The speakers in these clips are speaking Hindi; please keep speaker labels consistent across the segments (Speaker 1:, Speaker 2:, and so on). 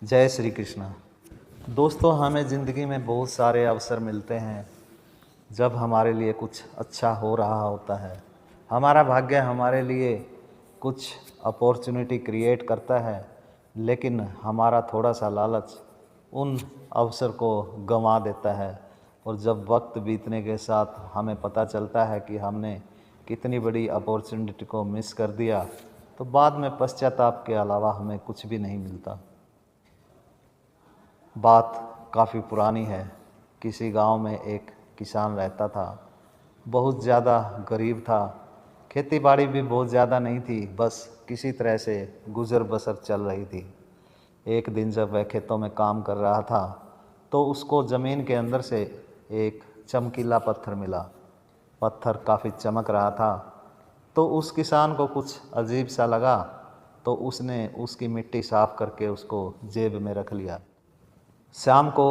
Speaker 1: जय श्री कृष्ण। दोस्तों, हमें ज़िंदगी में बहुत सारे अवसर मिलते हैं जब हमारे लिए कुछ अच्छा हो रहा होता है। हमारा भाग्य हमारे लिए कुछ अपॉर्चुनिटी क्रिएट करता है, लेकिन हमारा थोड़ा सा लालच उन अवसर को गंवा देता है। और जब वक्त बीतने के साथ हमें पता चलता है कि हमने कितनी बड़ी अपॉर्चुनिटी को मिस कर दिया, तो बाद में पश्चाताप के अलावा हमें कुछ भी नहीं मिलता। बात काफ़ी पुरानी है। किसी गांव में एक किसान रहता था। बहुत ज़्यादा गरीब था। खेती बाड़ी भी बहुत ज़्यादा नहीं थी, बस किसी तरह से गुज़र बसर चल रही थी। एक दिन जब वह खेतों में काम कर रहा था, तो उसको ज़मीन के अंदर से एक चमकीला पत्थर मिला। पत्थर काफ़ी चमक रहा था, तो उस किसान को कुछ अजीब सा लगा, तो उसने उसकी मिट्टी साफ़ करके उसको जेब में रख लिया। शाम को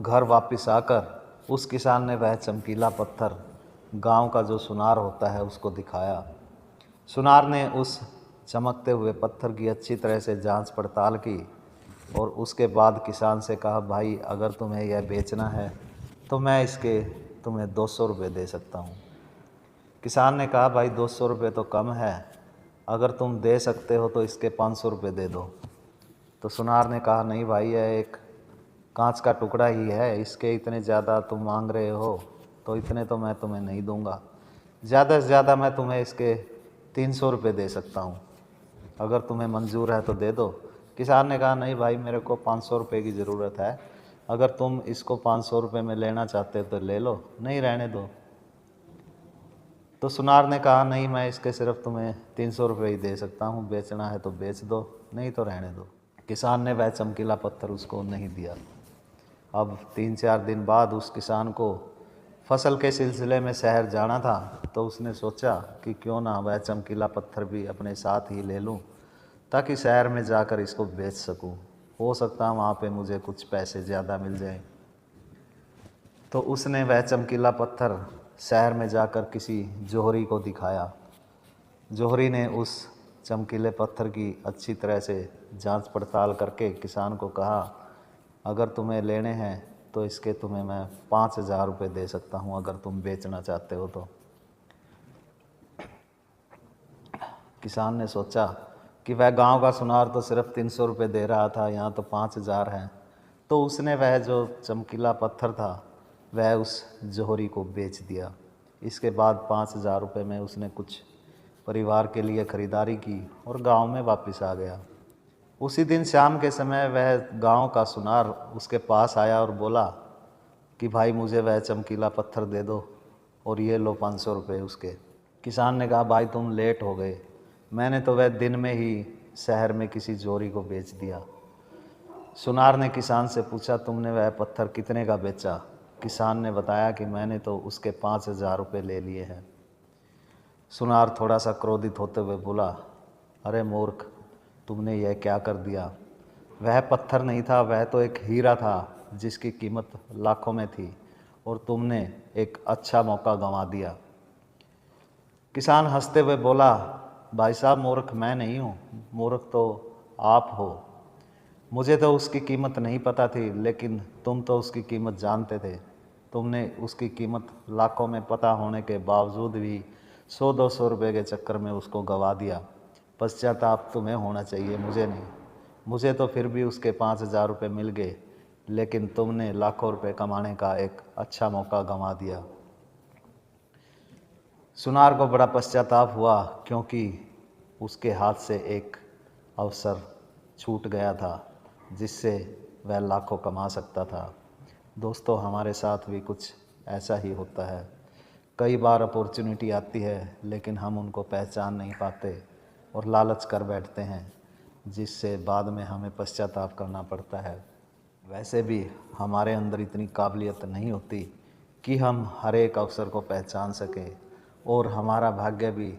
Speaker 1: घर वापस आकर उस किसान ने वह चमकीला पत्थर गांव का जो सुनार होता है उसको दिखाया। सुनार ने उस चमकते हुए पत्थर की अच्छी तरह से जांच पड़ताल की और उसके बाद किसान से कहा, भाई अगर तुम्हें यह बेचना है तो मैं इसके तुम्हें 200 रुपये दे सकता हूँ। किसान ने कहा, भाई 200 रुपये तो कम है, अगर तुम दे सकते हो तो इसके 500 रुपये दे दो। तो सुनार ने कहा, नहीं भाई, यह एक कांच का टुकड़ा ही है, इसके इतने ज़्यादा तुम मांग रहे हो तो इतने तो मैं तुम्हें नहीं दूंगा। ज़्यादा से ज़्यादा मैं तुम्हें इसके 300 रुपये दे सकता हूँ, अगर तुम्हें मंजूर है तो दे दो। किसान ने कहा, नहीं भाई, मेरे को 500 रुपये की ज़रूरत है, अगर तुम इसको 500 रुपये में लेना चाहते हो तो ले लो, नहीं रहने दो। तो सुनार ने कहा, नहीं, मैं इसके सिर्फ तुम्हें 300 रुपये ही दे सकता हूँ, बेचना है तो बेच दो, नहीं तो रहने दो। किसान ने वह चमकीला पत्थर उसको नहीं दिया। अब 3-4 दिन बाद उस किसान को फसल के सिलसिले में शहर जाना था, तो उसने सोचा कि क्यों ना वह चमकीला पत्थर भी अपने साथ ही ले लूं, ताकि शहर में जाकर इसको बेच सकूं। हो सकता है वहाँ पे मुझे कुछ पैसे ज़्यादा मिल जाएं। तो उसने वह चमकीला पत्थर शहर में जाकर किसी जोहरी को दिखाया। जोहरी ने उस चमकीले पत्थर की अच्छी तरह से जांच पड़ताल करके किसान को कहा, अगर तुम्हें लेने हैं तो इसके तुम्हें मैं 5,000 रुपये दे सकता हूँ, अगर तुम बेचना चाहते हो तो। किसान ने सोचा कि वह गांव का सुनार तो सिर्फ 300 रुपये दे रहा था, यहाँ तो 5,000 हैं। तो उसने वह जो चमकीला पत्थर था वह उस जोहरी को बेच दिया। इसके बाद 5,000 रुपये में उसने कुछ परिवार के लिए ख़रीदारी की और गांव में वापस आ गया। उसी दिन शाम के समय वह गांव का सुनार उसके पास आया और बोला कि भाई मुझे वह चमकीला पत्थर दे दो और ये लो 500 रुपये उसके। किसान ने कहा, भाई तुम लेट हो गए, मैंने तो वह दिन में ही शहर में किसी जोरी को बेच दिया। सुनार ने किसान से पूछा, तुमने वह पत्थर कितने का बेचा? किसान ने बताया कि मैंने तो उसके 5,000 रुपये ले लिए हैं। सुनार थोड़ा सा क्रोधित होते हुए बोला, अरे मूर्ख, तुमने यह क्या कर दिया? वह पत्थर नहीं था, वह तो एक हीरा था जिसकी कीमत लाखों में थी, और तुमने एक अच्छा मौका गंवा दिया। किसान हंसते हुए बोला, भाई साहब, मूर्ख मैं नहीं हूँ, मूर्ख तो आप हो। मुझे तो उसकी कीमत नहीं पता थी, लेकिन तुम तो उसकी कीमत जानते थे। तुमने उसकी कीमत लाखों में पता होने के बावजूद भी 100-200 रुपये के चक्कर में उसको गंवा दिया। पश्चाताप तुम्हें होना चाहिए, मुझे नहीं। मुझे तो फिर भी उसके 5,000 रुपये मिल गए, लेकिन तुमने लाखों रुपए कमाने का एक अच्छा मौका गंवा दिया। सुनार को बड़ा पश्चाताप हुआ, क्योंकि उसके हाथ से एक अवसर छूट गया था जिससे वह लाखों कमा सकता था। दोस्तों, हमारे साथ भी कुछ ऐसा ही होता है। कई बार अपॉर्चुनिटी आती है, लेकिन हम उनको पहचान नहीं पाते और लालच कर बैठते हैं, जिससे बाद में हमें पश्चाताप करना पड़ता है। वैसे भी हमारे अंदर इतनी काबिलियत नहीं होती कि हम हर एक अवसर को पहचान सकें, और हमारा भाग्य भी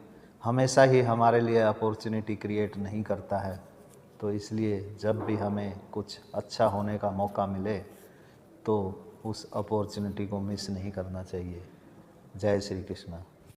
Speaker 1: हमेशा ही हमारे लिए अपॉर्चुनिटी क्रिएट नहीं करता है। तो इसलिए जब भी हमें कुछ अच्छा होने का मौका मिले तो उस अपॉर्चुनिटी को मिस नहीं करना चाहिए। जय श्री कृष्ण।